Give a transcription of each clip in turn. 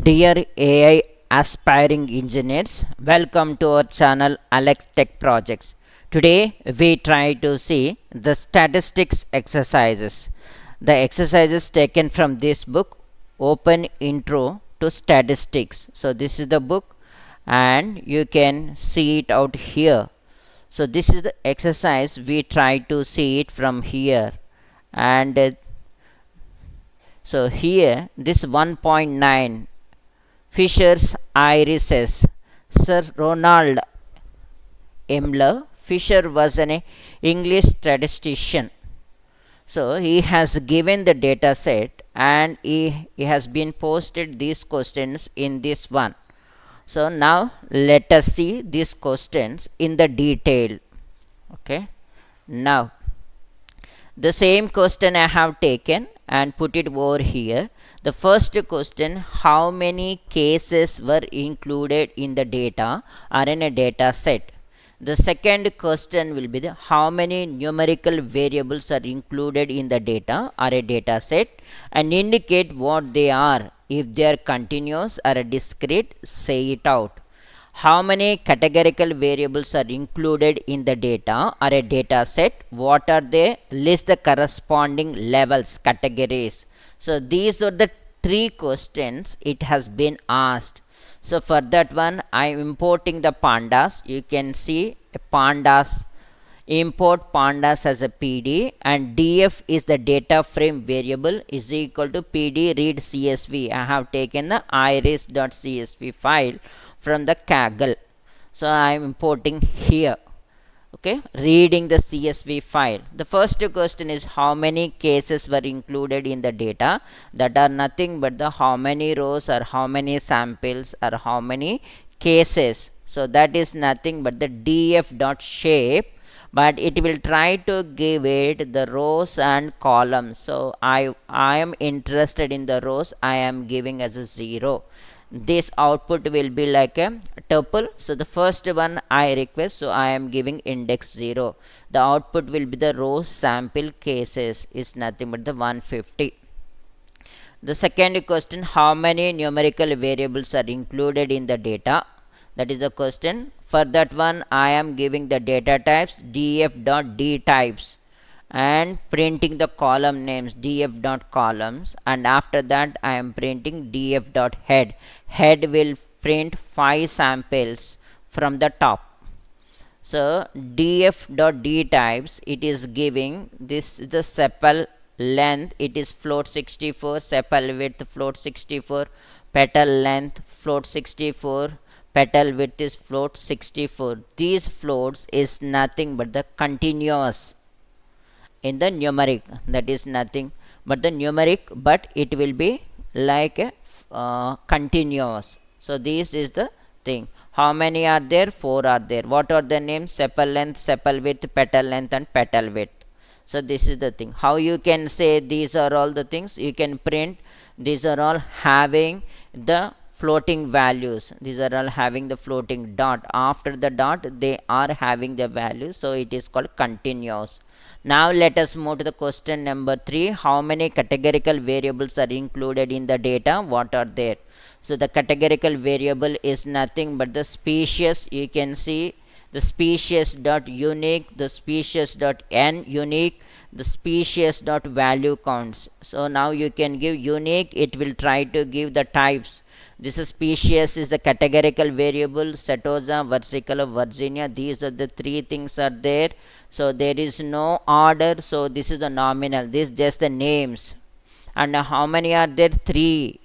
Dear AI aspiring engineers, welcome to our channel Alex Tech Projects. Today we try to see the statistics exercises. The exercises taken from this book, Open Intro to Statistics. So this is the book and you can see it out here. So this is the exercise, we try to see it from here, and so here this 1.9 Fisher's irises. Sir Ronald Emler Fisher was an English statistician. So he has given the data set and he has been posted these questions in this one. So now let us see these questions in the detail. Okay. Now the same question I have taken and put it over here. The first question, how many cases were included in the data or in a data set? The second question will be how many numerical variables are included in the data or a data set, and indicate what they are. If they are continuous or a discrete, say it out. How many categorical variables are included in the data or a data set? What are they? List the corresponding levels, categories. So these are the three questions it has been asked. So for that one, I am importing the pandas. You can see pandas. Import pandas as a PD, and df is the data frame variable is equal to pd read csv. I have taken the iris.csv file from the Kaggle. So I am importing here. Okay, reading the CSV file. The first question is how many cases were included in the data. That are nothing but the how many rows or how many samples or how many cases. So that is nothing but the df.shape, but it will try to give it the rows and columns. So I am interested in the rows. I am giving as a 0. This output will be like a tuple. So the first one I request, so I am giving index 0. The output will be the row sample cases is nothing but the 150. The second question, how many numerical variables are included in the data? That is the question. For that one I am giving the data types df.dtypes and printing the column names df.columns, and after that I am printing df.head. Head will print 5 samples from the top. So df.dtypes, it is giving this the sepal length, it is float 64, sepal width float 64, petal length float 64, petal width is float 64. These floats is nothing but the continuous in the numeric, that is nothing but the numeric, but it will be like a continuous. So this is the thing. How many are there? 4 are there. What are the names? Sepal length, sepal width, petal length and petal width. So this is the thing. How you can say these are all the things? You can print these are all having the floating values. These are all having the floating dot. After the dot they are having the values, so it is called continuous. Now let us move to the question number 3. How many categorical variables are included in the data? What are there? So the categorical variable is nothing but the species. You can see the species dot unique, the species dot n unique, the species dot value counts. So now you can give unique, it will try to give the types. This is species is the categorical variable, Setosa, versicolor, Virginia. These are the 3 things are there. So there is no order. So this is the nominal. This just the names. And how many are there? 3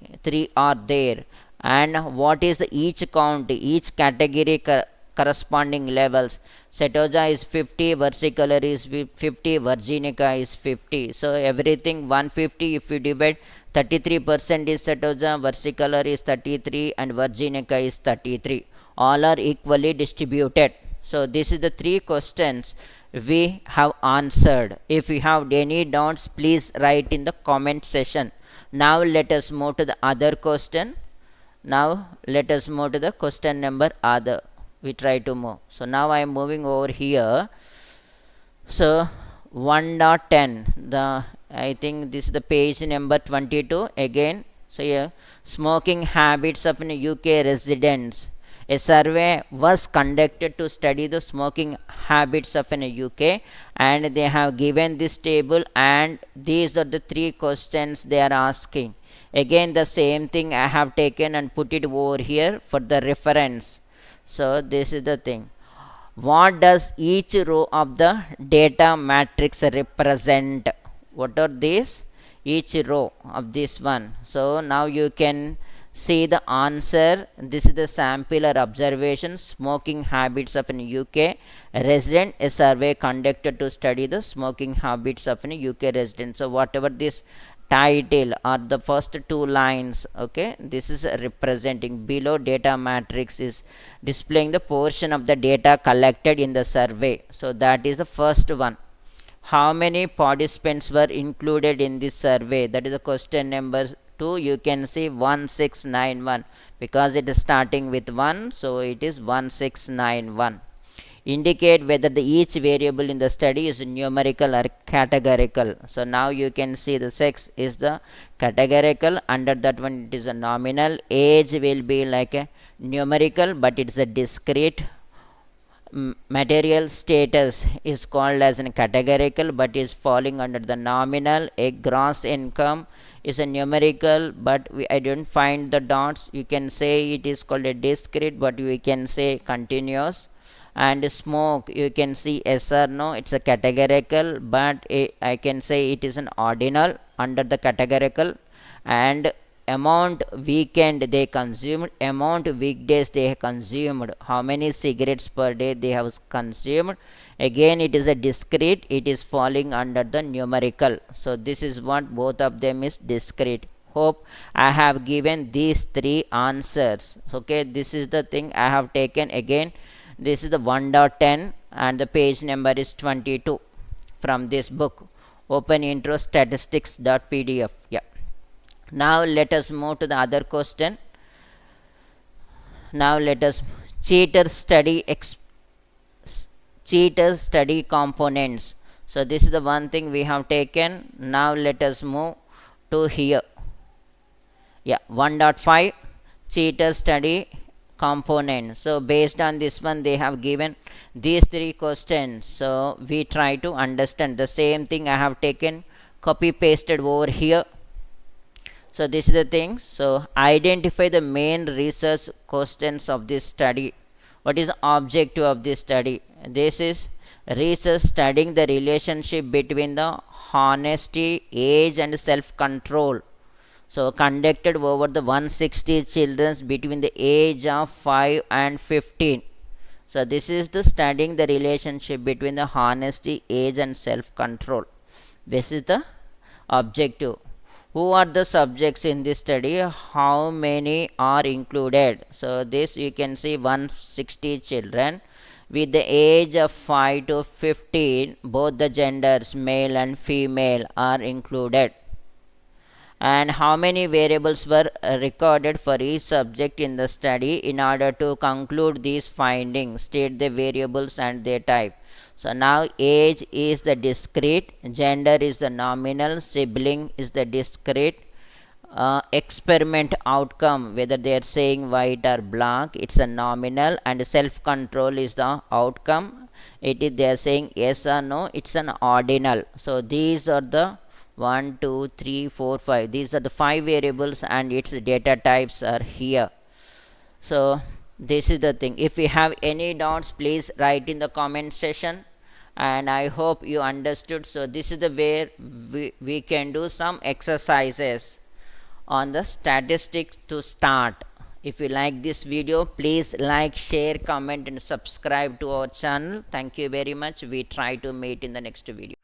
are there. And what is the each count? Each category corresponding levels. Setosa is 50, versicolor is 50, Virginica is 50. So everything 150. If you divide, 33% is Setosa, versicolor is 33 and Virginica is 33. All are equally distributed. So this is the 3 questions we have answered. If you have any doubts, please write in the comment section. Now let us move to the other question. Now let us move to the question number other. We try to move. So now I am moving over here. So 1.10, the I think this is the page number 22 again. So here, smoking habits of UK residents. A survey was conducted to study the smoking habits of UK, and they have given this table, and these are the three questions they are asking. Again, the same thing I have taken and put it over here for the reference. So this is the thing. What does each row of the data matrix represent? What are these? Each row of this one. So now you can see the answer. This is the sample or observation smoking habits of an UK resident. A survey conducted to study the smoking habits of an UK resident. So whatever this title or the first two lines, okay, this is representing. Below data matrix is displaying the portion of the data collected in the survey. So that is the first one. How many participants were included in this survey? That is the question number 2. You can see 1691 because it is starting with 1, so it is 1691. Indicate whether each variable in the study is numerical or categorical. So now you can see the sex is the categorical, under that one it is a nominal. Age will be like a numerical, but it's a discrete. Material status is called as a categorical, but is falling under the nominal. A gross income is a numerical, but I don't find the dots. You can say it is called a discrete, but we can say continuous. And smoke, you can see yes or no, it's a categorical, but I can say it is an ordinal under the categorical. And amount weekend they consumed, amount weekdays they consumed, how many cigarettes per day they have consumed, again it is a discrete, it is falling under the numerical. So this is what both of them is discrete. Hope I have given these three answers. Okay, this is the thing I have taken. Again, this is the 1.10 and the page number is 22 from this book, OpenIntro Statistics.pdf. Yeah. Now let us move to the other question. Now let us cheater study components. So this is the one thing we have taken. Now let us move to here. Yeah, 1.5 cheater study component. So based on this one they have given these three questions. So we try to understand the same thing I have taken, copy pasted over here. So this is the thing. So identify the main research questions of this study. What is the objective of this study? This is research studying the relationship between the honesty, age and self-control. So conducted over the 160 children between the age of 5 and 15. So this is the studying the relationship between the honesty, age and self-control. This is the objective. Who are the subjects in this study? How many are included? So this you can see 160 children with the age of 5 to 15. Both the genders, male and female, are included. And how many variables were recorded for each subject in the study? In order to conclude these findings, state the variables and their type. So now age is the discrete, gender is the nominal, sibling is the discrete, experiment outcome, whether they are saying white or black, it's a nominal, and self-control is the outcome. It is they are saying yes or no, it's an ordinal. So these are the 1, 2, 3, 4, 5. These are the 5 variables and its data types are here. So this is the thing. If you have any doubts, please write in the comment section, and I hope you understood. So this is the where we can do some exercises on the statistics to start. If you like this video, please like, share, comment and subscribe to our channel. Thank you very much. We try to meet in the next video.